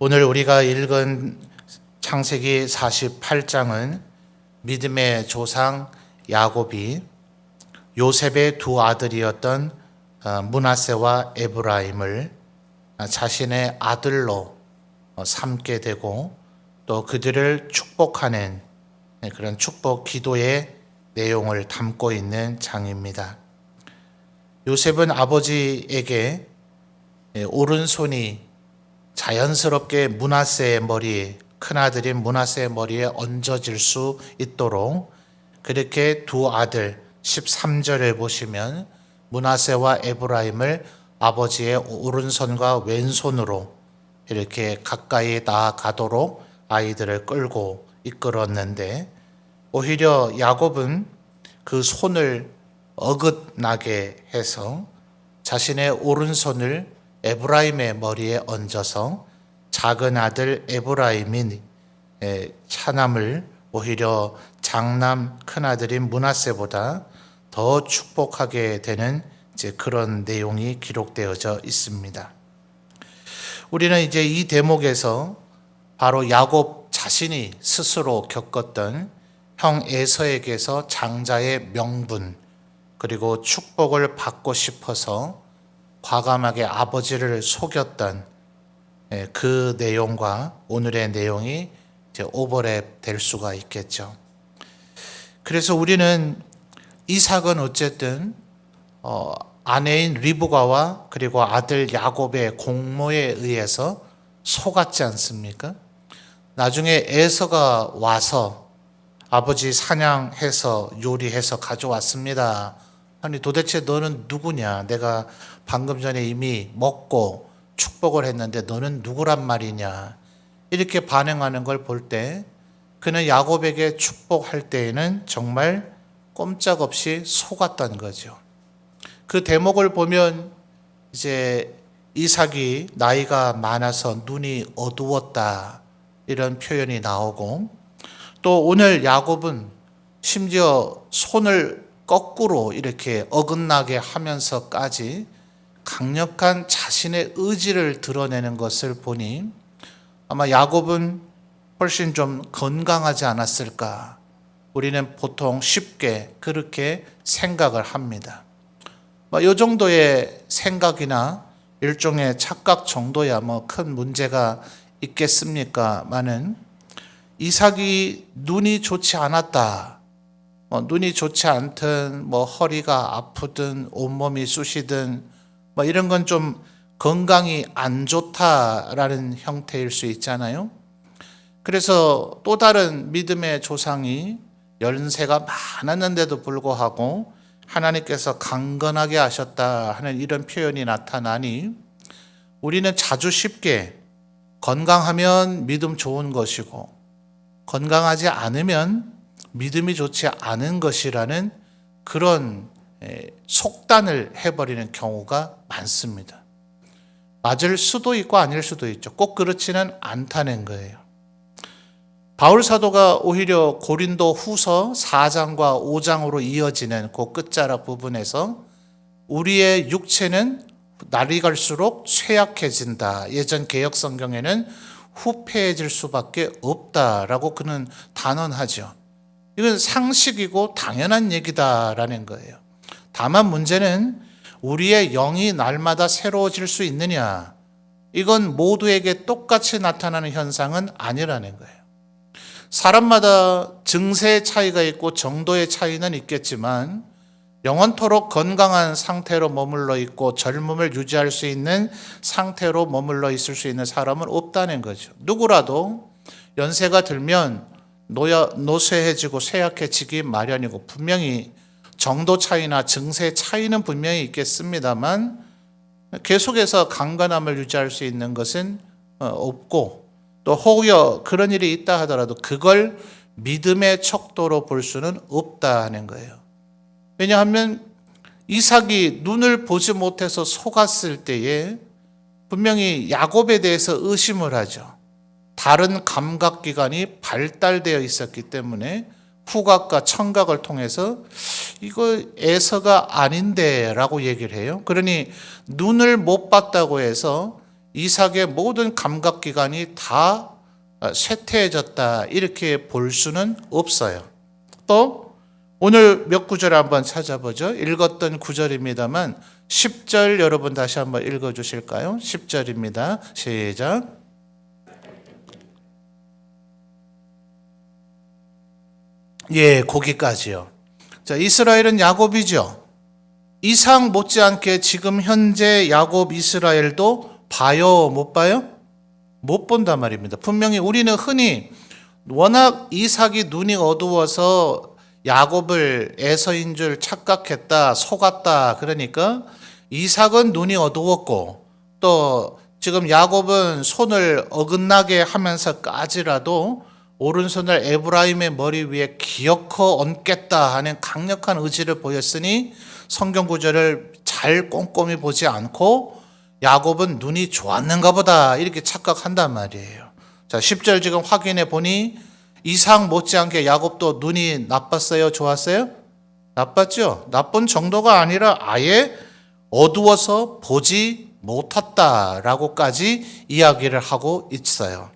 오늘 우리가 읽은 창세기 48장은 믿음의 조상 야곱이 요셉의 두 아들이었던 므낫세와 에브라임을 자신의 아들로 삼게 되고 또 그들을 축복하는 그런 축복 기도의 내용을 담고 있는 장입니다. 요셉은 아버지에게 오른손이 자연스럽게 므낫세의 머리에, 큰아들인 므낫세의 머리에 얹어질 수 있도록 그렇게 두 아들 13절을 보시면 므낫세와 에브라임을 아버지의 오른손과 왼손으로 이렇게 가까이 나아가도록 아이들을 끌고 이끌었는데, 오히려 야곱은 그 손을 어긋나게 해서 자신의 오른손을 에브라임의 머리에 얹어서 작은 아들 에브라임인 차남을 오히려 장남 큰아들인 므낫세보다 더 축복하게 되는 그런 내용이 기록되어져 있습니다. 우리는 이제 이 대목에서 바로 야곱 자신이 스스로 겪었던 형 에서에게서 장자의 명분 그리고 축복을 받고 싶어서 과감하게 아버지를 속였던 그 내용과 오늘의 내용이 이제 오버랩 될 수가 있겠죠. 그래서 우리는 이삭은 어쨌든 아내인 리브가와 그리고 아들 야곱의 공모에 의해서 속았지 않습니까? 나중에 에서가 와서 아버지 사냥해서 요리해서 가져왔습니다. 아니 도대체 너는 누구냐? 내가 방금 전에 이미 먹고 축복을 했는데 너는 누구란 말이냐? 이렇게 반응하는 걸 볼 때 그는 야곱에게 축복할 때에는 정말 꼼짝없이 속았던 거죠. 그 대목을 보면 이제 이삭이 나이가 많아서 눈이 어두웠다 이런 표현이 나오고, 또 오늘 야곱은 심지어 손을 거꾸로 이렇게 어긋나게 하면서까지 강력한 자신의 의지를 드러내는 것을 보니 아마 야곱은 훨씬 좀 건강하지 않았을까, 우리는 보통 쉽게 그렇게 생각을 합니다. 이 정도의 생각이나 일종의 착각 정도야 큰 문제가 있겠습니까마는, 이삭이 눈이 좋지 않았다, 눈이 좋지 않든 허리가 아프든 온몸이 쑤시든 이런 건 좀 건강이 안 좋다라는 형태일 수 있잖아요. 그래서 또 다른 믿음의 조상이 연세가 많았는데도 불구하고 하나님께서 강건하게 하셨다 하는 이런 표현이 나타나니, 우리는 자주 쉽게 건강하면 믿음 좋은 것이고 건강하지 않으면 믿음이 좋지 않은 것이라는 그런 속단을 해버리는 경우가 많습니다. 맞을 수도 있고 아닐 수도 있죠. 꼭 그렇지는 않다는 거예요. 바울 사도가 오히려 고린도 후서 4장과 5장으로 이어지는 그 끝자락 부분에서 우리의 육체는 날이 갈수록 쇠약해진다, 예전 개역 성경에는 후패해질 수밖에 없다라고 그는 단언하죠. 이건 상식이고 당연한 얘기다라는 거예요. 다만 문제는 우리의 영이 날마다 새로워질 수 있느냐, 이건 모두에게 똑같이 나타나는 현상은 아니라는 거예요. 사람마다 증세의 차이가 있고 정도의 차이는 있겠지만 영원토록 건강한 상태로 머물러 있고 젊음을 유지할 수 있는 상태로 머물러 있을 수 있는 사람은 없다는 거죠. 누구라도 연세가 들면 노쇠해지고 쇠약해지기 마련이고, 분명히 정도 차이나 증세 차이는 분명히 있겠습니다만 계속해서 강건함을 유지할 수 있는 것은 없고, 또 혹여 그런 일이 있다 하더라도 그걸 믿음의 척도로 볼 수는 없다 하는 거예요. 왜냐하면 이삭이 눈을 보지 못해서 속았을 때에 분명히 야곱에 대해서 의심을 하죠. 다른 감각기관이 발달되어 있었기 때문에 후각과 청각을 통해서 이거 에서가 아닌데 라고 얘기를 해요. 그러니 눈을 못 봤다고 해서 이삭의 모든 감각기관이 다 쇠퇴해졌다 이렇게 볼 수는 없어요. 또 오늘 몇 구절 한번 찾아보죠. 읽었던 구절입니다만 10절 여러분 다시 한번 읽어주실까요? 10절입니다. 시작. 예, 거기까지요. 자, 이스라엘은 야곱이죠. 이삭 못지않게 지금 현재 야곱 이스라엘도 봐요, 못 봐요? 못 본단 말입니다. 분명히 우리는 흔히 워낙 이삭이 눈이 어두워서 야곱을 에서인 줄 착각했다, 속았다. 그러니까 이삭은 눈이 어두웠고 또 지금 야곱은 손을 어긋나게 하면서까지라도 오른손을 에브라임의 머리 위에 기어코 얹겠다 하는 강력한 의지를 보였으니 성경 구절을 잘 꼼꼼히 보지 않고 야곱은 눈이 좋았는가 보다 이렇게 착각한단 말이에요. 자, 10절 지금 확인해 보니 이삭 못지않게 야곱도 눈이 나빴어요? 좋았어요? 나빴죠? 나쁜 정도가 아니라 아예 어두워서 보지 못했다라고까지 이야기를 하고 있어요.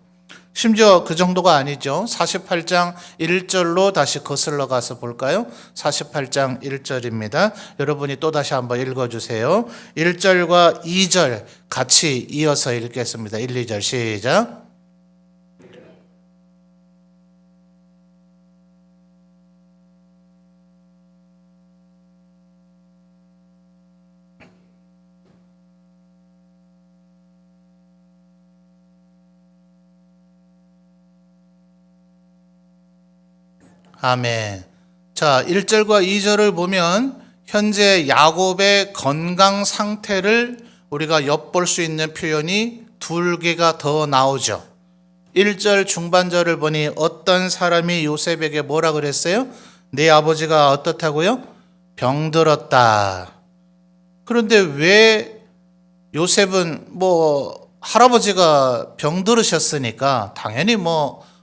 심지어 그 정도가 아니죠. 48장 1절로 다시 거슬러 가서 볼까요? 48장 1절입니다. 여러분이 또 다시 한번 읽어주세요. 1절과 2절 같이 이어서 읽겠습니다. 1, 2절 시작. 아멘. 자, 1절과 2절을 보면 현재 야곱의 건강 상태를 우리가 엿볼 수 있는 표현이 두 개가 더 나오죠. 1절 중반절을 보니 어떤 사람이 요셉에게 뭐라 그랬어요? 내 아버지가 어떻다고요? 병들었다. 그런데 왜 요셉은 할아버지가 병들으셨으니까 당연히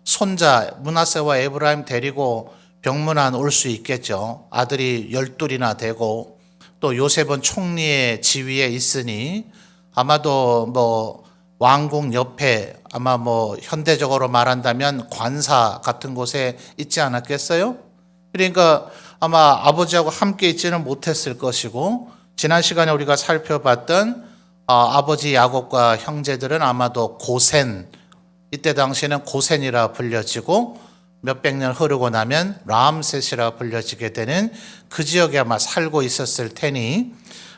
손자 므낫세와 에브라임 데리고 병문안 올 수 있겠죠. 아들이 12이나 되고 또 요셉은 총리의 지위에 있으니 아마도 왕궁 옆에 아마 현대적으로 말한다면 관사 같은 곳에 있지 않았겠어요? 그러니까 아마 아버지하고 함께 있지는 못했을 것이고 지난 시간에 우리가 살펴봤던 아버지 야곱과 형제들은 아마도 고센, 이때 당시에는 고센이라 불려지고 몇백 년 흐르고 나면 람셋이라 불려지게 되는 그 지역에 아마 살고 있었을 테니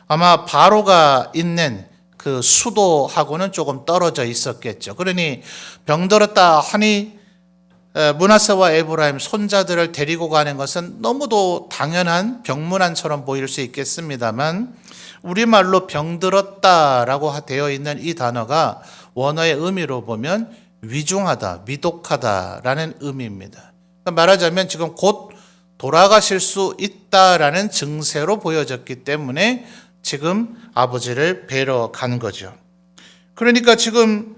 아마 바로가 있는 그 수도하고는 조금 떨어져 있었겠죠. 그러니 병들었다 하니 므낫세와 에브라임 손자들을 데리고 가는 것은 너무도 당연한 병문안처럼 보일 수 있겠습니다만 우리말로 병들었다라고 되어 있는 이 단어가 원어의 의미로 보면 위중하다, 위독하다라는 의미입니다. 그러니까 말하자면 지금 곧 돌아가실 수 있다라는 증세로 보여졌기 때문에 지금 아버지를 뵈러 간 거죠. 그러니까 지금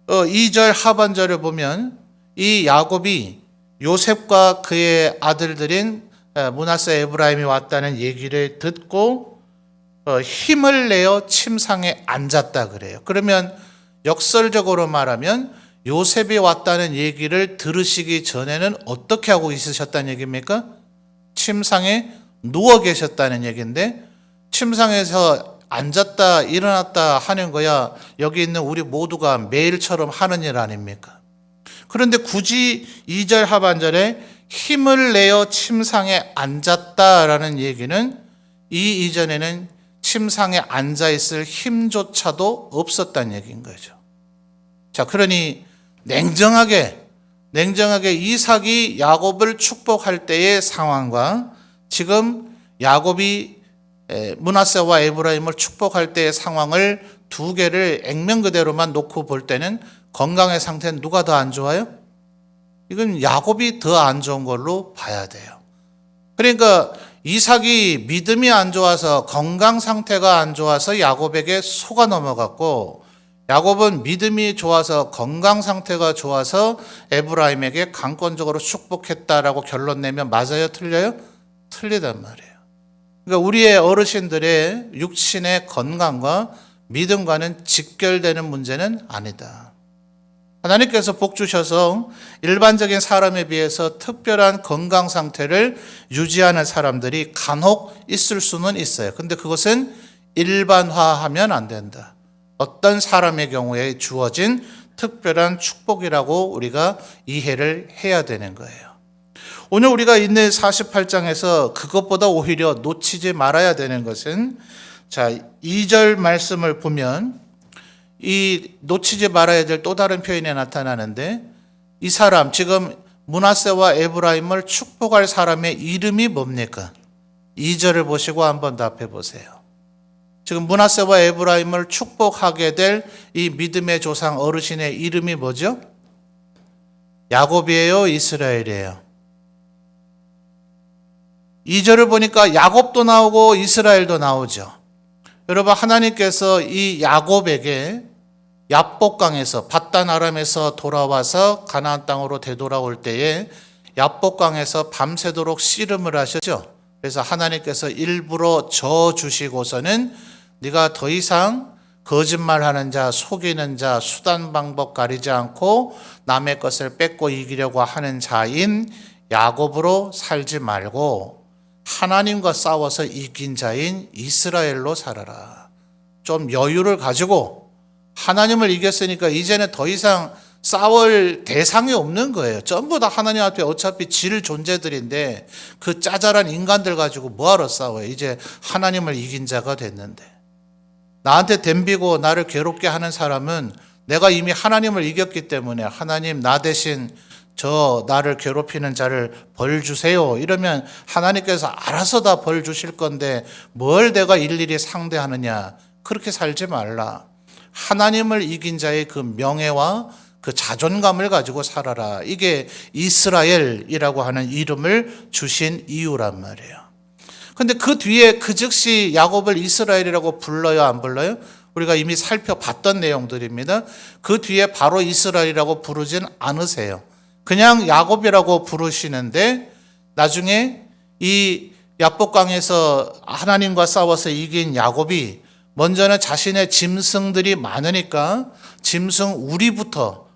2절 하반절을 보면 이 야곱이 요셉과 그의 아들들인 므낫세 에브라임이 왔다는 얘기를 듣고 힘을 내어 침상에 앉았다 그래요. 그러면 역설적으로 말하면 요셉이 왔다는 얘기를 들으시기 전에는 어떻게 하고 있으셨다는 얘기입니까? 침상에 누워 계셨다는 얘기인데 침상에서 앉았다 일어났다 하는 거야 여기 있는 우리 모두가 매일처럼 하는 일 아닙니까? 그런데 굳이 2절 하반절에 힘을 내어 침상에 앉았다라는 얘기는 이 이전에는 침상에 앉아있을 힘조차도 없었다는 얘기인 거죠. 자, 그러니 냉정하게 이삭이 야곱을 축복할 때의 상황과 지금 야곱이 므낫세와 에브라임을 축복할 때의 상황을 두 개를 액면 그대로만 놓고 볼 때는 건강의 상태는 누가 더 안 좋아요? 이건 야곱이 더 안 좋은 걸로 봐야 돼요. 그러니까 이삭이 믿음이 안 좋아서 건강 상태가 안 좋아서 야곱에게 속아 넘어갔고 야곱은 믿음이 좋아서 건강 상태가 좋아서 에브라임에게 강권적으로 축복했다라고 결론 내면 맞아요? 틀려요? 틀리단 말이에요. 그러니까 우리의 어르신들의 육신의 건강과 믿음과는 직결되는 문제는 아니다. 하나님께서 복 주셔서 일반적인 사람에 비해서 특별한 건강 상태를 유지하는 사람들이 간혹 있을 수는 있어요. 근데 그것은 일반화하면 안 된다. 어떤 사람의 경우에 주어진 특별한 축복이라고 우리가 이해를 해야 되는 거예요. 오늘 우리가 있는 48장에서 그것보다 오히려 놓치지 말아야 되는 것은, 자, 2절 말씀을 보면 이 놓치지 말아야 될 또 다른 표현이 나타나는데, 이 사람, 지금 므낫세와 에브라임을 축복할 사람의 이름이 뭡니까? 2절을 보시고 한번 답해 보세요. 지금 므낫세와 에브라임을 축복하게 될 이 믿음의 조상 어르신의 이름이 뭐죠? 야곱이에요, 이스라엘이에요? 2절을 보니까 야곱도 나오고 이스라엘도 나오죠. 여러분, 하나님께서 이 야곱에게 얍복강에서 밧단 아람에서 돌아와서 가나안 땅으로 되돌아올 때에 얍복강에서 밤새도록 씨름을 하셨죠. 그래서 하나님께서 일부러 져 주시고서는 네가 더 이상 거짓말하는 자, 속이는 자, 수단 방법 가리지 않고 남의 것을 뺏고 이기려고 하는 자인 야곱으로 살지 말고 하나님과 싸워서 이긴 자인 이스라엘로 살아라. 좀 여유를 가지고, 하나님을 이겼으니까 이제는 더 이상 싸울 대상이 없는 거예요. 전부 다 하나님 앞에 어차피 질 존재들인데 그 짜잘한 인간들 가지고 뭐하러 싸워요. 이제 하나님을 이긴 자가 됐는데, 나한테 덤비고 나를 괴롭게 하는 사람은 내가 이미 하나님을 이겼기 때문에 하나님, 나 대신 저 나를 괴롭히는 자를 벌 주세요. 이러면 하나님께서 알아서 다 벌 주실 건데 뭘 내가 일일이 상대하느냐. 그렇게 살지 말라. 하나님을 이긴 자의 그 명예와 그 자존감을 가지고 살아라. 이게 이스라엘이라고 하는 이름을 주신 이유란 말이에요. 근데 그 뒤에 그 즉시 야곱을 이스라엘이라고 불러요, 안 불러요? 우리가 이미 살펴봤던 내용들입니다. 그 뒤에 바로 이스라엘이라고 부르진 않으세요. 그냥 야곱이라고 부르시는데, 나중에 이 얍복강에서 하나님과 싸워서 이긴 야곱이 먼저는 자신의 짐승들이 많으니까 짐승 우리부터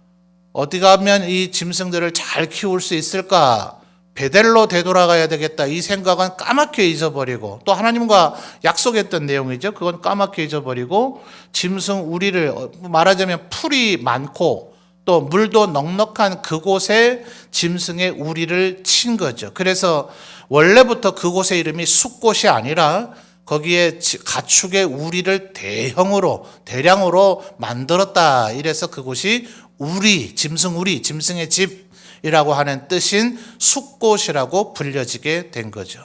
어디 가면 이 짐승들을 잘 키울 수 있을까, 베델로 되돌아가야 되겠다, 이 생각은 까맣게 잊어버리고, 또 하나님과 약속했던 내용이죠. 그건 까맣게 잊어버리고 짐승 우리를, 말하자면 풀이 많고 또 물도 넉넉한 그곳에 짐승의 우리를 친 거죠. 그래서 원래부터 그곳의 이름이 숫곳이 아니라 거기에 가축의 우리를 대량으로 만들었다. 이래서 그곳이 우리, 짐승 우리, 짐승의 집이라고 하는 뜻인 숫곳이라고 불려지게 된 거죠.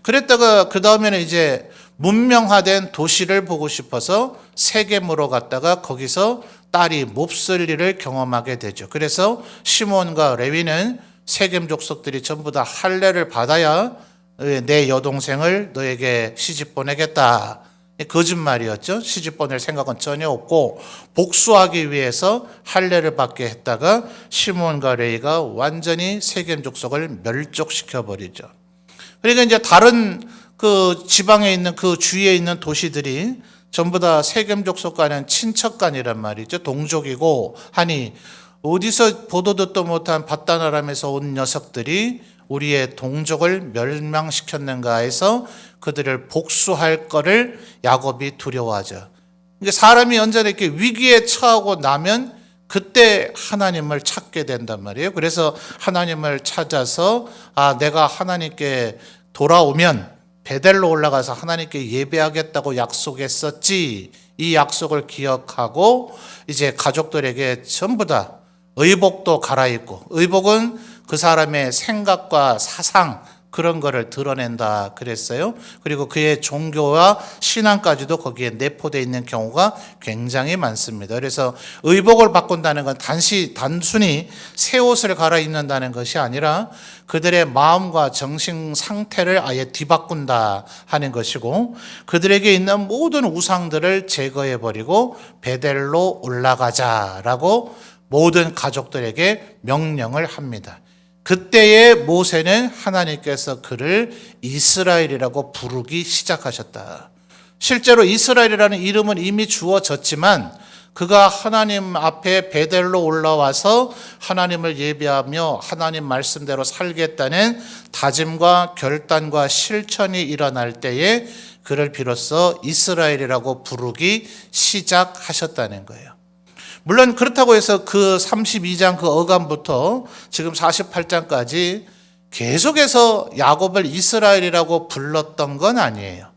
그랬다가 그 다음에는 이제 문명화된 도시를 보고 싶어서 세겜으로 갔다가 거기서 딸이 몹쓸 일을 경험하게 되죠. 그래서 시몬과 레위는 세겜 족속들이 전부 다 할례를 받아야 내 여동생을 너에게 시집 보내겠다. 거짓말이었죠. 시집 보낼 생각은 전혀 없고 복수하기 위해서 할례를 받게 했다가 시몬과 레위가 완전히 세겜 족속을 멸족시켜 버리죠. 그러니까 이제 다른 그 지방에 있는 그 주위에 있는 도시들이 전부 다 세겜 족속과는 친척간이란 말이죠. 동족이고 하니 어디서 보도 듣도 못한 밧단 아람에서 온 녀석들이 우리의 동족을 멸망시켰는가 해서 그들을 복수할 거를 야곱이 두려워하죠. 그러니까 사람이 언제나 이렇게 위기에 처하고 나면 그때 하나님을 찾게 된단 말이에요. 그래서 하나님을 찾아서 내가 하나님께 돌아오면 베델로 올라가서 하나님께 예배하겠다고 약속했었지. 이 약속을 기억하고 이제 가족들에게 전부 다 의복도 갈아입고, 의복은 그 사람의 생각과 사상 그런 거를 드러낸다 그랬어요. 그리고 그의 종교와 신앙까지도 거기에 내포되어 있는 경우가 굉장히 많습니다. 그래서 의복을 바꾼다는 건 단순히 새 옷을 갈아입는다는 것이 아니라 그들의 마음과 정신 상태를 아예 뒤바꾼다 하는 것이고, 그들에게 있는 모든 우상들을 제거해버리고 베델로 올라가자라고 모든 가족들에게 명령을 합니다. 그때의 모세는 하나님께서 그를 이스라엘이라고 부르기 시작하셨다. 실제로 이스라엘이라는 이름은 이미 주어졌지만 그가 하나님 앞에 베델로 올라와서 하나님을 예배하며 하나님 말씀대로 살겠다는 다짐과 결단과 실천이 일어날 때에 그를 비로소 이스라엘이라고 부르기 시작하셨다는 거예요. 물론 그렇다고 해서 그 32장 그 어감부터 지금 48장까지 계속해서 야곱을 이스라엘이라고 불렀던 건 아니에요.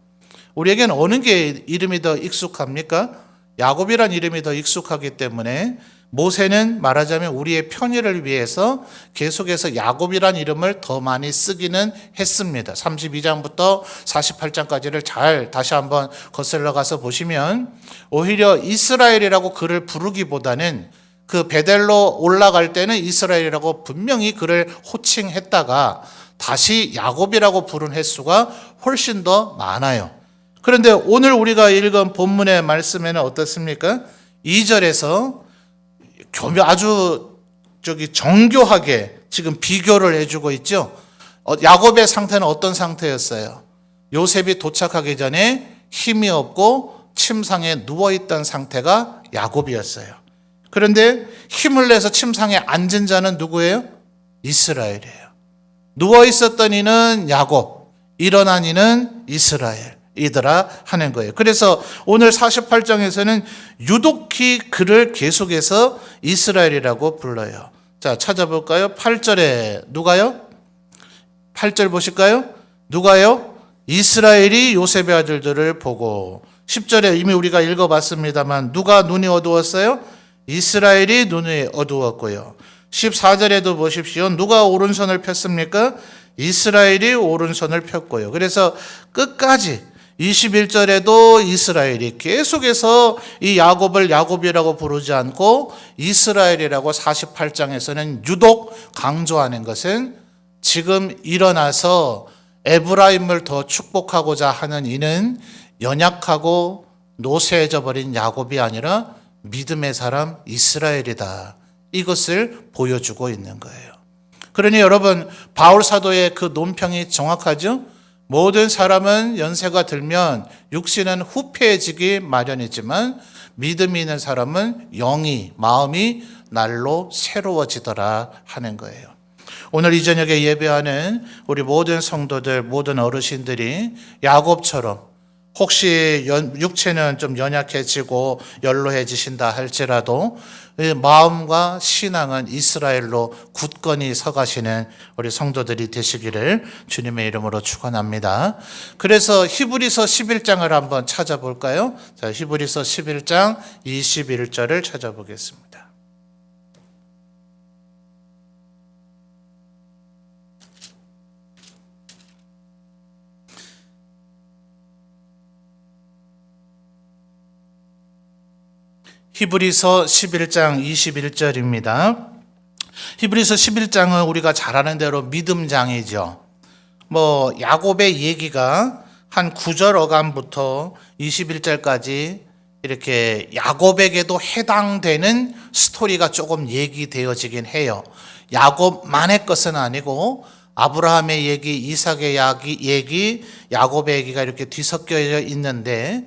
우리에게는 어느 게 이름이 더 익숙합니까? 야곱이란 이름이 더 익숙하기 때문에 모세는 말하자면 우리의 편의를 위해서 계속해서 야곱이란 이름을 더 많이 쓰기는 했습니다. 32장부터 48장까지를 잘 다시 한번 거슬러 가서 보시면 오히려 이스라엘이라고 그를 부르기보다는 그 베델로 올라갈 때는 이스라엘이라고 분명히 그를 호칭했다가 다시 야곱이라고 부른 횟수가 훨씬 더 많아요. 그런데 오늘 우리가 읽은 본문의 말씀에는 어떻습니까? 2절에서 아주 정교하게 지금 비교를 해주고 있죠. 야곱의 상태는 어떤 상태였어요? 요셉이 도착하기 전에 힘이 없고 침상에 누워있던 상태가 야곱이었어요. 그런데 힘을 내서 침상에 앉은 자는 누구예요? 이스라엘이에요. 누워있었던 이는 야곱, 일어난 이는 이스라엘. 이더라 하는 거예요. 그래서 오늘 48장에서는 유독히 그를 계속해서 이스라엘이라고 불러요. 자, 찾아볼까요? 8절에 누가요? 8절 보실까요? 누가요? 이스라엘이 요셉의 아들들을 보고 10절에 이미 우리가 읽어봤습니다만 누가 눈이 어두웠어요? 이스라엘이 눈이 어두웠고요. 14절에도 보십시오. 누가 오른손을 폈습니까? 이스라엘이 오른손을 폈고요. 그래서 끝까지 21절에도 이스라엘이 계속해서 이 야곱을 야곱이라고 부르지 않고 이스라엘이라고 48장에서는 유독 강조하는 것은 지금 일어나서 에브라임을 더 축복하고자 하는 이는 연약하고 노쇠해져 버린 야곱이 아니라 믿음의 사람 이스라엘이다. 이것을 보여주고 있는 거예요. 그러니 여러분, 바울 사도의 그 논평이 정확하죠? 모든 사람은 연세가 들면 육신은 후패해지기 마련이지만 믿음이 있는 사람은 영이, 마음이 날로 새로워지더라 하는 거예요. 오늘 이 저녁에 예배하는 우리 모든 성도들, 모든 어르신들이 야곱처럼 혹시 육체는 좀 연약해지고 연로해지신다 할지라도 마음과 신앙은 이스라엘로 굳건히 서가시는 우리 성도들이 되시기를 주님의 이름으로 축원합니다. 그래서 히브리서 11장을 한번 찾아볼까요? 자, 히브리서 11장 21절을 찾아보겠습니다. 히브리서 11장 21절입니다. 히브리서 11장은 우리가 잘 아는 대로 믿음장이죠. 야곱의 얘기가 한 9절 어감부터 21절까지 이렇게 야곱에게도 해당되는 스토리가 조금 얘기되어지긴 해요. 야곱만의 것은 아니고 아브라함의 얘기, 이삭의 얘기, 야곱의 얘기가 이렇게 뒤섞여 있는데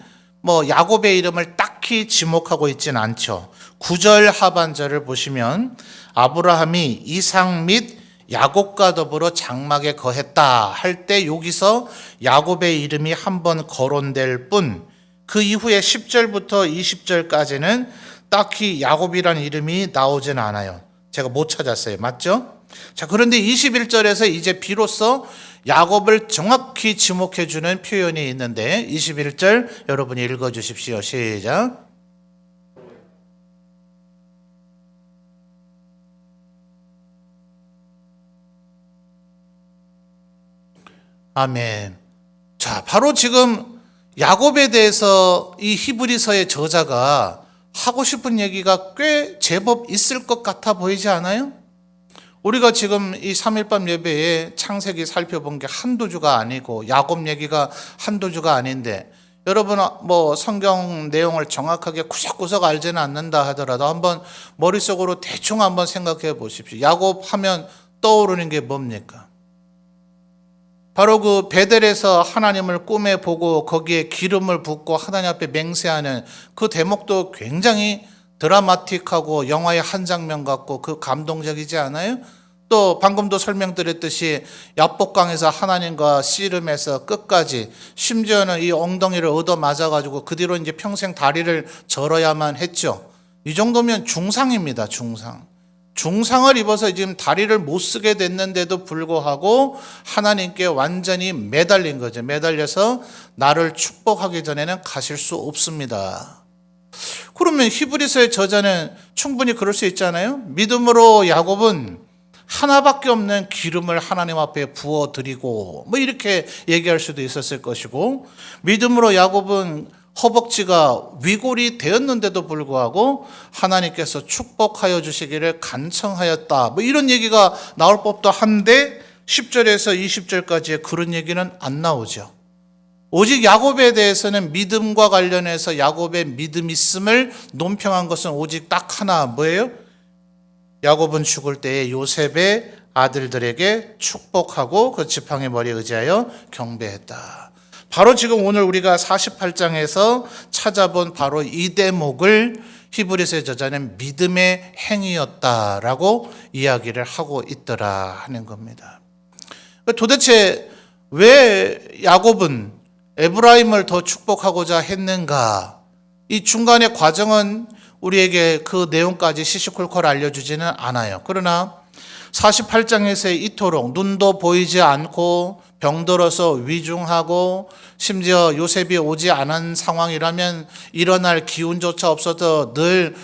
야곱의 이름을 딱히 지목하고 있지는 않죠. 9절 하반절을 보시면 아브라함이 이삭 및 야곱과 더불어 장막에 거했다 할 때 여기서 야곱의 이름이 한번 거론될 뿐 그 이후에 10절부터 20절까지는 딱히 야곱이라는 이름이 나오진 않아요. 제가 못 찾았어요. 맞죠? 자, 그런데 21절에서 이제 비로소 야곱을 정확히 지목해 주는 표현이 있는데 21절 여러분이 읽어 주십시오. 시작. 아멘. 자, 바로 지금 야곱에 대해서 이 히브리서의 저자가 하고 싶은 얘기가 꽤 제법 있을 것 같아 보이지 않아요? 우리가 지금 이 3일밤 예배에 창세기 살펴본 게 한두 주가 아니고 야곱 얘기가 한두 주가 아닌데 여러분 성경 내용을 정확하게 구석구석 알지는 않는다 하더라도 한번 머릿속으로 대충 한번 생각해 보십시오. 야곱 하면 떠오르는 게 뭡니까? 바로 그 베델에서 하나님을 꿈에 보고 거기에 기름을 붓고 하나님 앞에 맹세하는 그 대목도 굉장히 드라마틱하고 영화의 한 장면 같고 그 감동적이지 않아요? 또 방금도 설명드렸듯이 야복강에서 하나님과 씨름해서 끝까지 심지어는 이 엉덩이를 얻어 맞아가지고 그 뒤로 이제 평생 다리를 절어야만 했죠. 이 정도면 중상입니다. 중상을 입어서 지금 다리를 못 쓰게 됐는데도 불구하고 하나님께 완전히 매달린 거죠. 매달려서 나를 축복하기 전에는 가실 수 없습니다. 그러면 히브리서의 저자는 충분히 그럴 수 있잖아요. 믿음으로 야곱은 하나밖에 없는 기름을 하나님 앞에 부어드리고 뭐 이렇게 얘기할 수도 있었을 것이고, 믿음으로 야곱은 허벅지가 위골이 되었는데도 불구하고 하나님께서 축복하여 주시기를 간청하였다, 뭐 이런 얘기가 나올 법도 한데 10절에서 20절까지의 그런 얘기는 안 나오죠. 오직 야곱에 대해서는 믿음과 관련해서 야곱의 믿음 있음을 논평한 것은 오직 딱 하나, 뭐예요? 야곱은 죽을 때에 요셉의 아들들에게 축복하고 그 지팡이 머리에 의지하여 경배했다. 바로 지금 오늘 우리가 48장에서 찾아본 바로 이 대목을 히브리서의 저자는 믿음의 행위였다라고 이야기를 하고 있더라 하는 겁니다. 도대체 왜 야곱은 에브라임을 더 축복하고자 했는가? 이 중간의 과정은 우리에게 그 내용까지 시시콜콜 알려주지는 않아요. 그러나 48장에서 이토록 눈도 보이지 않고 병들어서 위중하고 심지어 요셉이 오지 않은 상황이라면 일어날 기운조차 없어서 늘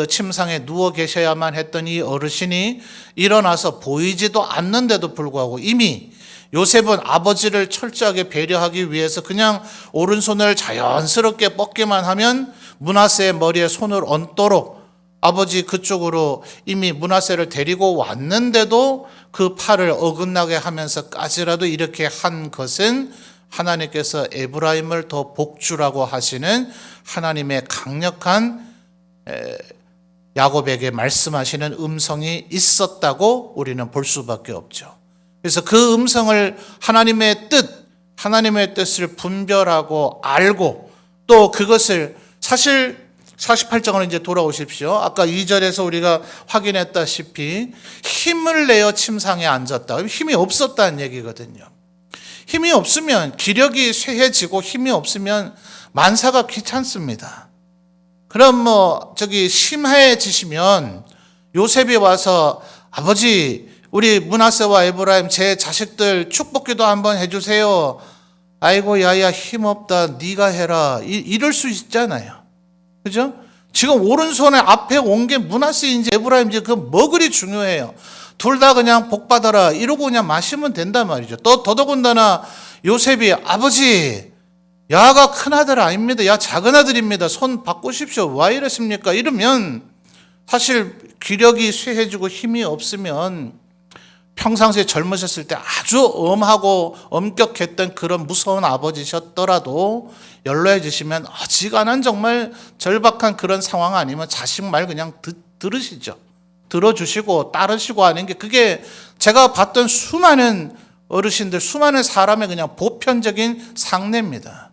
침상에 누워 계셔야만 했던 이 어르신이 일어나서 보이지도 않는데도 불구하고 이미 요셉은 아버지를 철저하게 배려하기 위해서 그냥 오른손을 자연스럽게 뻗기만 하면 므낫세의 머리에 손을 얹도록 아버지 그쪽으로 이미 므낫세를 데리고 왔는데도 그 팔을 어긋나게 하면서까지라도 이렇게 한 것은 하나님께서 에브라임을 더 복주라고 하시는 하나님의 강력한 야곱에게 말씀하시는 음성이 있었다고 우리는 볼 수밖에 없죠. 그래서 그 음성을 하나님의 뜻을 분별하고 알고 또 그것을 사실 48장으로 이제 돌아오십시오. 아까 2절에서 우리가 확인했다시피 힘을 내어 침상에 앉았다. 힘이 없었다는 얘기거든요. 힘이 없으면 기력이 쇠해지고 힘이 없으면 만사가 귀찮습니다. 그럼 심해지시면 요셉이 와서 아버지 우리 므낫세와 에브라임 제 자식들 축복기도 한번 해주세요. 아이고 야야 힘없다 네가 해라 이럴 수 있잖아요. 그죠? 지금 오른손에 앞에 온 게 므낫세인지 에브라임인지 그 뭐 그리 중요해요. 둘 다 그냥 복 받아라 이러고 그냥 마시면 된단 말이죠. 또 더더군다나 요셉이 아버지 야가 큰아들 아닙니다. 야 작은아들입니다. 손 바꾸십시오. 왜 이러십니까? 이러면 사실 기력이 쇠해지고 힘이 없으면 평상시에 젊으셨을 때 아주 엄하고 엄격했던 그런 무서운 아버지셨더라도 연로해지시면 어지간한 정말 절박한 그런 상황 아니면 자식 말 그냥 들으시죠. 들어주시고 따르시고 하는 게 그게 제가 봤던 수많은 어르신들, 수많은 사람의 그냥 보편적인 상례입니다.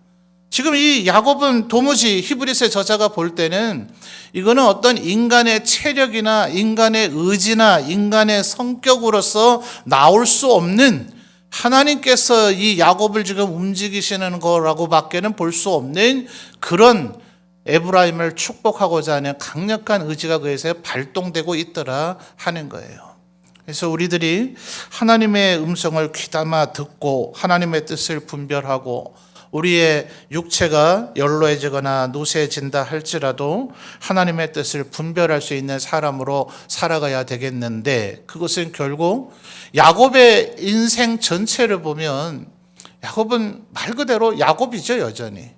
지금 이 야곱은 도무지 히브리서의 저자가 볼 때는 이거는 어떤 인간의 체력이나 인간의 의지나 인간의 성격으로서 나올 수 없는 하나님께서 이 야곱을 지금 움직이시는 거라고 밖에는 볼 수 없는 그런 에브라임을 축복하고자 하는 강력한 의지가 그에서 발동되고 있더라 하는 거예요. 그래서 우리들이 하나님의 음성을 귀담아 듣고 하나님의 뜻을 분별하고 우리의 육체가 연로해지거나 노쇠해진다 할지라도 하나님의 뜻을 분별할 수 있는 사람으로 살아가야 되겠는데 그것은 결국 야곱의 인생 전체를 보면 야곱은 말 그대로 야곱이죠. 여전히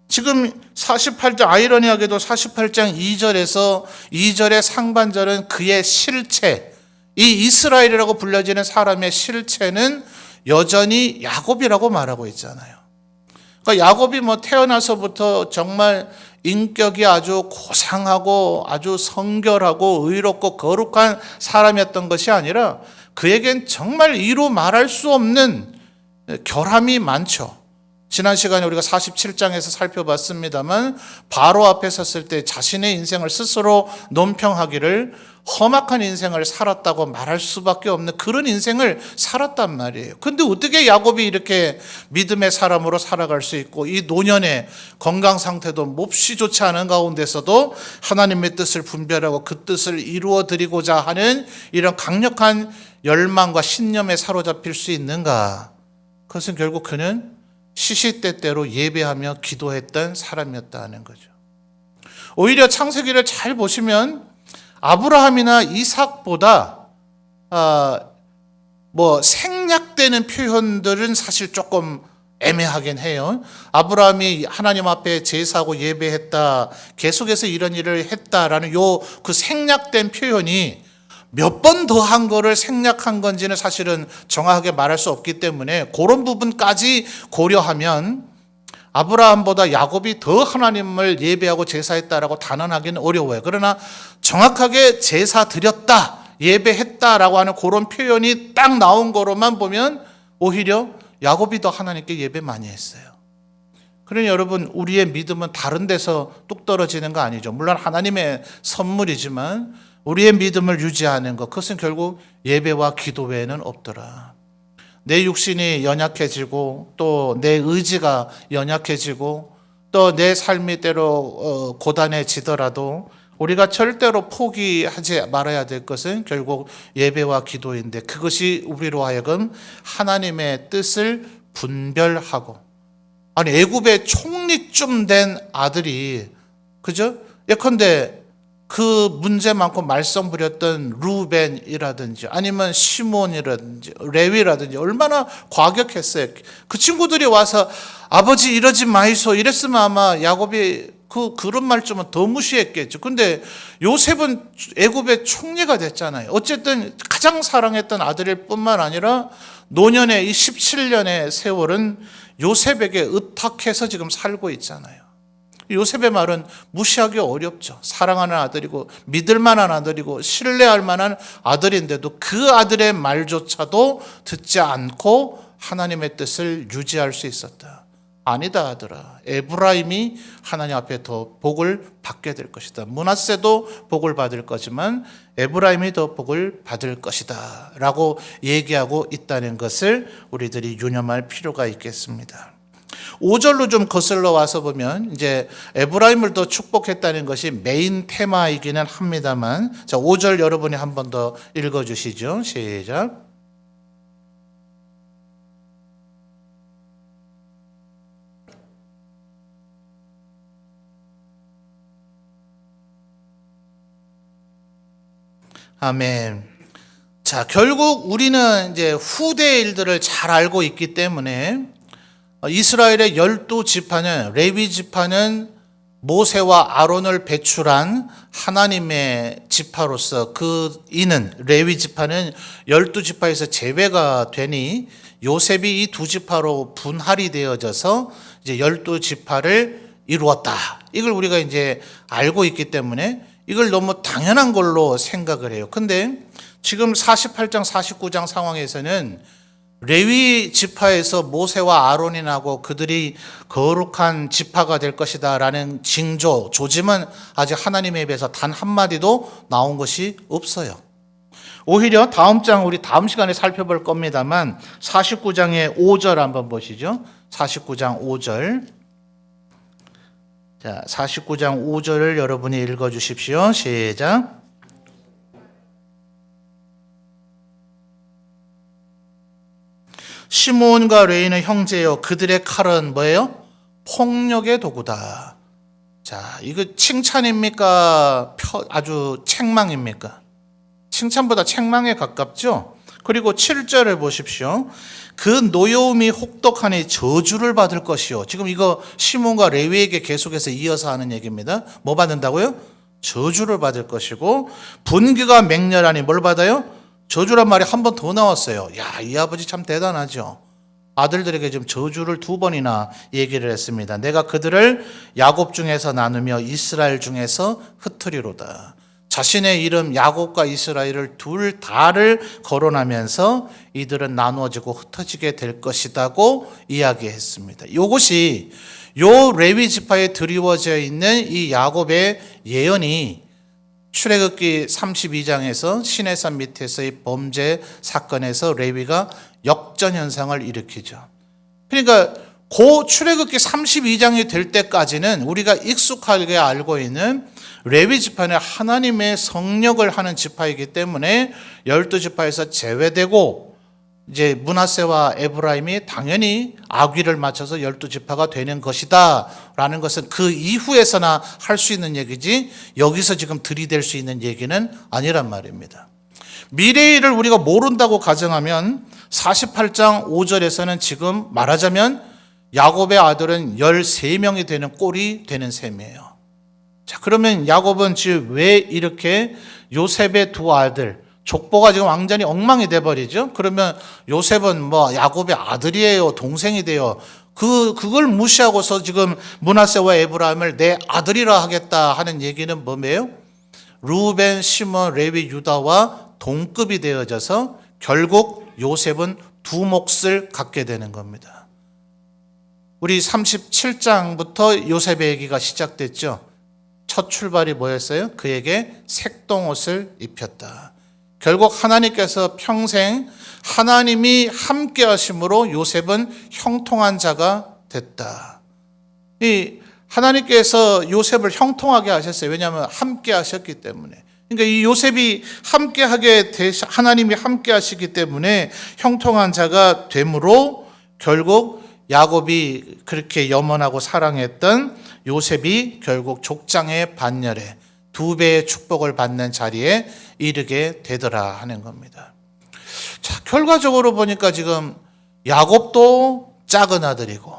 지금 48장 아이러니하게도 48장 2절에서 2절의 상반절은 그의 실체, 이 이스라엘이라고 불려지는 사람의 실체는 여전히 야곱이라고 말하고 있잖아요. 그러니까 야곱이 태어나서부터 정말 인격이 아주 고상하고 아주 성결하고 의롭고 거룩한 사람이었던 것이 아니라 그에겐 정말 이루 말할 수 없는 결함이 많죠. 지난 시간에 우리가 47장에서 살펴봤습니다만 바로 앞에 섰을 때 자신의 인생을 스스로 논평하기를 험악한 인생을 살았다고 말할 수밖에 없는 그런 인생을 살았단 말이에요. 근데 어떻게 야곱이 이렇게 믿음의 사람으로 살아갈 수 있고 이 노년의 건강 상태도 몹시 좋지 않은 가운데서도 하나님의 뜻을 분별하고 그 뜻을 이루어 드리고자 하는 이런 강력한 열망과 신념에 사로잡힐 수 있는가? 그것은 결국 그는 시시때때로 예배하며 기도했던 사람이었다는 거죠. 오히려 창세기를 잘 보시면 아브라함이나 이삭보다 생략되는 표현들은 사실 조금 애매하긴 해요. 아브라함이 하나님 앞에 제사하고 예배했다, 계속해서 이런 일을 했다라는 그 생략된 표현이 몇 번 더 한 거를 생략한 건지는 사실은 정확하게 말할 수 없기 때문에 그런 부분까지 고려하면 아브라함보다 야곱이 더 하나님을 예배하고 제사했다라고 단언하기는 어려워요. 그러나 정확하게 제사 드렸다, 예배했다라고 하는 그런 표현이 딱 나온 거로만 보면 오히려 야곱이 더 하나님께 예배 많이 했어요. 그러니 여러분, 우리의 믿음은 다른 데서 뚝 떨어지는 거 아니죠. 물론 하나님의 선물이지만 우리의 믿음을 유지하는 것, 그것은 결국 예배와 기도 외에는 없더라. 내 육신이 연약해지고 또 내 의지가 연약해지고 또 내 삶이 때로 고단해지더라도 우리가 절대로 포기하지 말아야 될 것은 결국 예배와 기도인데, 그것이 우리로 하여금 하나님의 뜻을 분별하고, 아니 애굽의 총리쯤 된 아들이, 그죠? 예컨대 그 문제 많고 말썽 부렸던 루벤이라든지 아니면 시몬이라든지 레위라든지 얼마나 과격했어요. 그 친구들이 와서 아버지 이러지 마이소 이랬으면 아마 야곱이 그런 말쯤은 더 무시했겠죠. 근데 요셉은 애굽의 총리가 됐잖아요. 어쨌든 가장 사랑했던 아들일 뿐만 아니라 노년의 이 17년의 세월은 요셉에게 의탁해서 지금 살고 있잖아요. 요셉의 말은 무시하기 어렵죠. 사랑하는 아들이고 믿을 만한 아들이고 신뢰할 만한 아들인데도 그 아들의 말조차도 듣지 않고 하나님의 뜻을 유지할 수 있었다. 아니다 아들아, 에브라임이 하나님 앞에 더 복을 받게 될 것이다. 므낫세도 복을 받을 거지만 에브라임이 더 복을 받을 것이다 라고 얘기하고 있다는 것을 우리들이 유념할 필요가 있겠습니다. 5절로 좀 거슬러 와서 보면 이제 에브라임을 더 축복했다는 것이 메인 테마이기는 합니다만, 자 5절 여러분이 한 번 더 읽어주시죠. 시작. 아멘. 자, 결국 우리는 이제 후대 일들을 잘 알고 있기 때문에 이스라엘의 12지파는, 레위 지파는 모세와 아론을 배출한 하나님의 지파로서 이는 레위 지파는 12지파에서 제외가 되니 요셉이 이 두 지파로 분할이 되어져서 이제 12지파를 이루었다. 이걸 우리가 이제 알고 있기 때문에 이걸 너무 당연한 걸로 생각을 해요. 근데 지금 48장, 49장 상황에서는 레위 지파에서 모세와 아론이 나고 그들이 거룩한 지파가 될 것이다 라는 징조, 조짐은 아직 하나님에 입에서 단 한마디도 나온 것이 없어요. 오히려 우리 다음 시간에 살펴볼 겁니다만 49장의 5절 한번 보시죠. 49장 5절. 자, 49장 5절을 여러분이 읽어주십시오. 시작. 시몬과 레위는 형제요, 그들의 칼은 뭐예요? 폭력의 도구다. 자, 이거 칭찬입니까? 아주 책망입니까? 칭찬보다 책망에 가깝죠? 그리고 7절을 보십시오. 그 노여움이 혹독하니 저주를 받을 것이요. 지금 이거 시몬과 레위에게 계속해서 이어서 하는 얘기입니다. 뭐 받는다고요? 저주를 받을 것이고, 분기가 맹렬하니 뭘 받아요? 저주란 말이 한 번 더 나왔어요. 야, 이 아버지 참 대단하죠. 아들들에게 지금 저주를 2번이나 얘기를 했습니다. 내가 그들을 야곱 중에서 나누며 이스라엘 중에서 흩으리로다. 자신의 이름 야곱과 이스라엘을 둘 다를 거론하면서 이들은 나누어지고 흩어지게 될 것이라고 이야기했습니다. 이것이 요 레위 지파에 드리워져 있는 이 야곱의 예언이 출애굽기 32장에서 시내산 밑에서의 범죄 사건에서 레위가 역전 현상을 일으키죠. 그러니까 고 출애굽기 32장이 될 때까지는 우리가 익숙하게 알고 있는 레위 지파는 하나님의 성역을 하는 지파이기 때문에 12지파에서 제외되고 이제 므낫세와 에브라임이 당연히 악위를 맞춰서 12지파가 되는 것이다 라는 것은 그 이후에서나 할 수 있는 얘기지 여기서 지금 들이댈 수 있는 얘기는 아니란 말입니다. 미래의 일을 우리가 모른다고 가정하면 48장 5절에서는 지금 말하자면 야곱의 아들은 13명이 되는 꼴이 되는 셈이에요. 자, 그러면 야곱은 지금 왜 이렇게 요셉의 두 아들, 족보가 지금 완전히 엉망이 돼버리죠? 그러면 요셉은 뭐 야곱의 아들이에요? 동생이 돼요? 그걸 무시하고서 지금 므낫세와 에브라임을 내 아들이라 하겠다 하는 얘기는 뭐예요? 루벤, 시몬, 레위, 유다와 동급이 되어져서 결국 요셉은 두 몫을 갖게 되는 겁니다. 우리 37장부터 요셉의 얘기가 시작됐죠. 첫 출발이 뭐였어요? 그에게 색동옷을 입혔다. 결국 하나님께서 평생 하나님이 함께 하심으로 요셉은 형통한 자가 됐다. 이 하나님께서 요셉을 형통하게 하셨어요. 왜냐하면 함께 하셨기 때문에. 그러니까 이 요셉이 하나님이 함께 하시기 때문에 형통한 자가 되므로 결국 야곱이 그렇게 염원하고 사랑했던 요셉이 결국 족장의 반열에 2배의 축복을 받는 자리에 이르게 되더라 하는 겁니다. 자, 결과적으로 보니까 지금 야곱도 작은 아들이고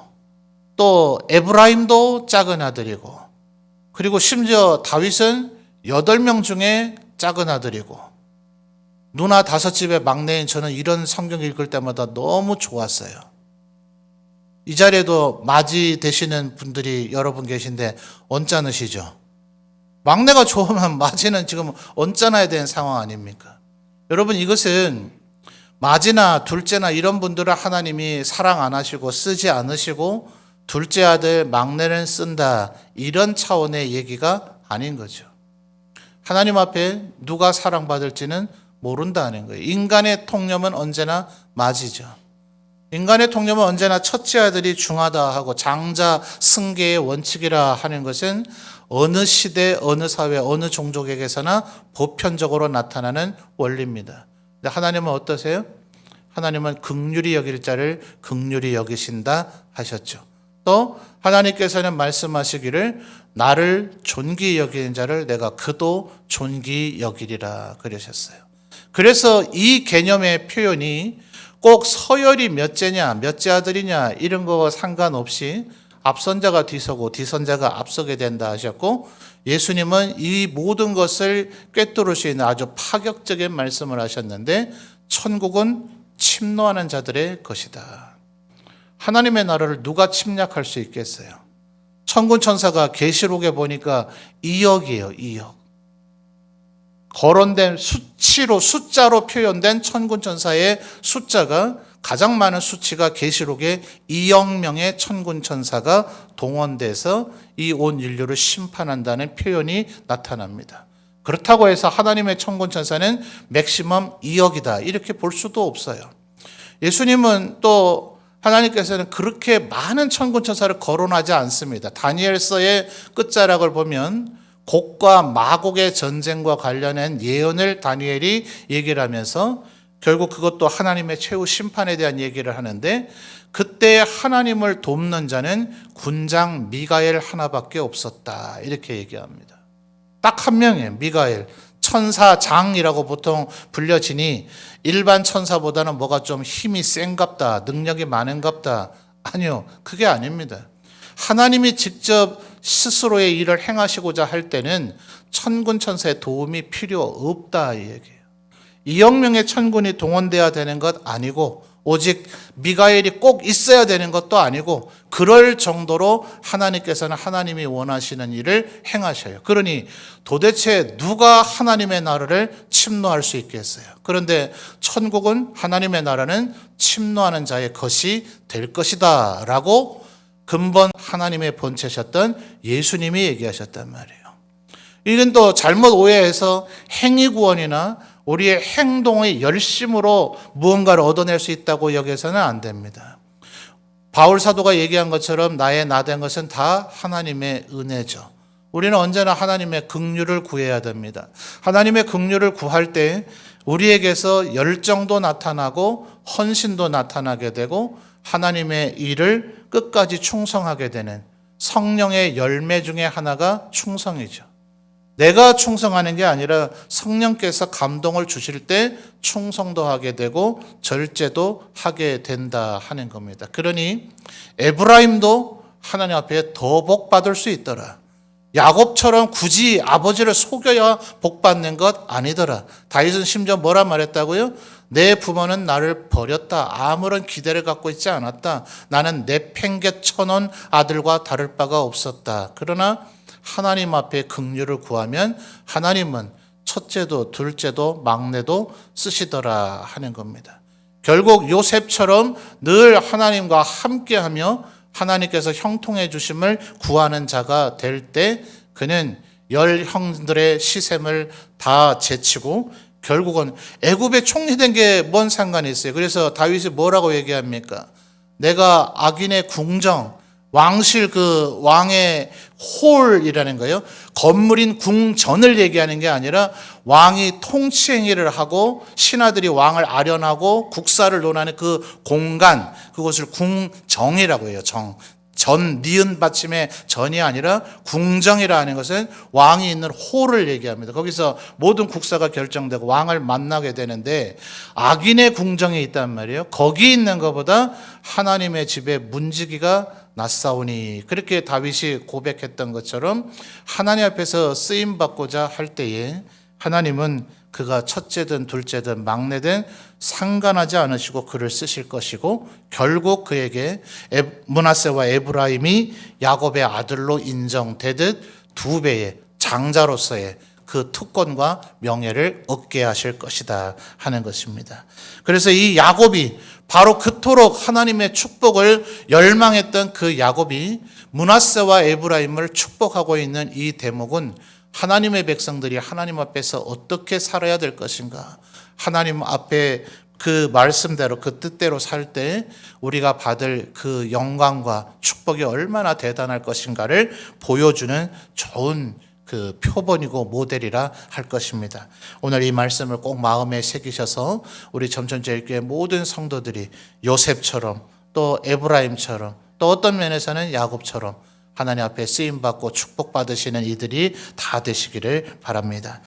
또 에브라임도 작은 아들이고 그리고 심지어 다윗은 8명 중에 작은 아들이고 누나 5집의 막내인 저는 이런 성경 읽을 때마다 너무 좋았어요. 이 자리에도 맞이 되시는 분들이 여러분 계신데 언짢으시죠? 막내가 좋으면 맞이는 지금 언짢아야 되는 상황 아닙니까? 여러분 이것은 맞이나 둘째나 이런 분들을 하나님이 사랑 안 하시고 쓰지 않으시고 둘째 아들 막내는 쓴다 이런 차원의 얘기가 아닌 거죠. 하나님 앞에 누가 사랑받을지는 모른다는 거예요. 인간의 통념은 언제나 맞이죠. 인간의 통념은 언제나 첫째 아들이 중하다 하고 장자 승계의 원칙이라 하는 것은 어느 시대, 어느 사회, 어느 종족에게서나 보편적으로 나타나는 원리입니다. 근데 하나님은 어떠세요? 하나님은 긍휼히 여길 자를 긍휼히 여기신다 하셨죠. 또 하나님께서는 말씀하시기를 나를 존귀히 여기는 자를 내가 그도 존귀히 여기리라 그러셨어요. 그래서 이 개념의 표현이 꼭 서열이 몇째냐, 몇째 아들이냐 이런 거 상관없이 앞선자가 뒤서고 뒤선자가 앞서게 된다 하셨고 예수님은 이 모든 것을 꿰뚫을 수 있는 아주 파격적인 말씀을 하셨는데 천국은 침노하는 자들의 것이다. 하나님의 나라를 누가 침략할 수 있겠어요? 천군 천사가 계시록에 보니까 2억이에요. 2억. 거론된 수치로 숫자로 표현된 천군 천사의 숫자가 가장 많은 수치가 계시록에 2억 명의 천군 천사가 동원돼서 이 온 인류를 심판한다는 표현이 나타납니다. 그렇다고 해서 하나님의 천군 천사는 맥시멈 2억이다 이렇게 볼 수도 없어요. 예수님은 또 하나님께서는 그렇게 많은 천군 천사를 거론하지 않습니다. 다니엘서의 끝자락을 보면 곡과 마곡의 전쟁과 관련한 예언을 다니엘이 얘기를 하면서 결국 그것도 하나님의 최후 심판에 대한 얘기를 하는데 그때 하나님을 돕는 자는 군장 미가엘 하나밖에 없었다 이렇게 얘기합니다. 딱 한 명이에요. 미가엘. 천사장이라고 보통 불려지니 일반 천사보다는 뭐가 좀 힘이 센갑다, 능력이 많은갑다. 아니요, 그게 아닙니다. 하나님이 직접 스스로의 일을 행하시고자 할 때는 천군 천사의 도움이 필요 없다 이 얘기예요. 2억 명의 천군이 동원돼야 되는 것 아니고 오직 미가엘이 꼭 있어야 되는 것도 아니고 그럴 정도로 하나님께서는 하나님이 원하시는 일을 행하셔요. 그러니 도대체 누가 하나님의 나라를 침노할 수 있겠어요? 그런데 천국은 하나님의 나라는 침노하는 자의 것이 될 것이다 라고 근본 하나님의 본체셨던 예수님이 얘기하셨단 말이에요. 이건 또 잘못 오해해서 행위구원이나 우리의 행동의 열심으로 무언가를 얻어낼 수 있다고 여겨서는 안 됩니다. 바울 사도가 얘기한 것처럼 나의 나 된 것은 다 하나님의 은혜죠. 우리는 언제나 하나님의 긍휼을 구해야 됩니다. 하나님의 긍휼을 구할 때 우리에게서 열정도 나타나고 헌신도 나타나게 되고 하나님의 일을 끝까지 충성하게 되는 성령의 열매 중에 하나가 충성이죠. 내가 충성하는 게 아니라 성령께서 감동을 주실 때 충성도 하게 되고 절제도 하게 된다 하는 겁니다. 그러니 에브라임도 하나님 앞에 더 복 받을 수 있더라. 야곱처럼 굳이 아버지를 속여야 복 받는 것 아니더라. 다윗은 심지어 뭐라 말했다고요? 내 부모는 나를 버렸다. 아무런 기대를 갖고 있지 않았다. 나는 내팽개쳐놓은 아들과 다를 바가 없었다. 그러나 하나님 앞에 긍휼을 구하면 하나님은 첫째도 둘째도 막내도 쓰시더라 하는 겁니다. 결국 요셉처럼 늘 하나님과 함께하며 하나님께서 형통해 주심을 구하는 자가 될 때 그는 열 형들의 시샘을 다 제치고 결국은 애굽에 총리된 게 뭔 상관이 있어요. 그래서 다윗이 뭐라고 얘기합니까? 내가 악인의 궁정 왕실 그 왕의 홀이라는 거예요. 건물인 궁전을 얘기하는 게 아니라 왕이 통치 행위를 하고 신하들이 왕을 아련하고 국사를 논하는 그 공간, 그것을 궁정이라고 해요. 전 니은 받침의 전이 아니라 궁정이라 하는 것은 왕이 있는 홀을 얘기합니다. 거기서 모든 국사가 결정되고 왕을 만나게 되는데 악인의 궁정이 있단 말이에요. 거기 있는 것보다 하나님의 집에 문지기가 낫사오니, 그렇게 다윗이 고백했던 것처럼 하나님 앞에서 쓰임받고자 할 때에 하나님은 그가 첫째든 둘째든 막내든 상관하지 않으시고 그를 쓰실 것이고 결국 그에게 므낫세와 에브라임이 야곱의 아들로 인정되듯 두 배의 장자로서의 그 특권과 명예를 얻게 하실 것이다 하는 것입니다. 그래서 이 야곱이 바로 그토록 하나님의 축복을 열망했던 그 야곱이 므낫세와 에브라임을 축복하고 있는 이 대목은 하나님의 백성들이 하나님 앞에서 어떻게 살아야 될 것인가, 하나님 앞에 그 말씀대로 그 뜻대로 살 때 우리가 받을 그 영광과 축복이 얼마나 대단할 것인가를 보여주는 좋은 그 표본이고 모델이라 할 것입니다. 오늘 이 말씀을 꼭 마음에 새기셔서 우리 점천제일교회 모든 성도들이 요셉처럼 또 에브라임처럼 또 어떤 면에서는 야곱처럼 하나님 앞에 쓰임받고 축복받으시는 이들이 다 되시기를 바랍니다.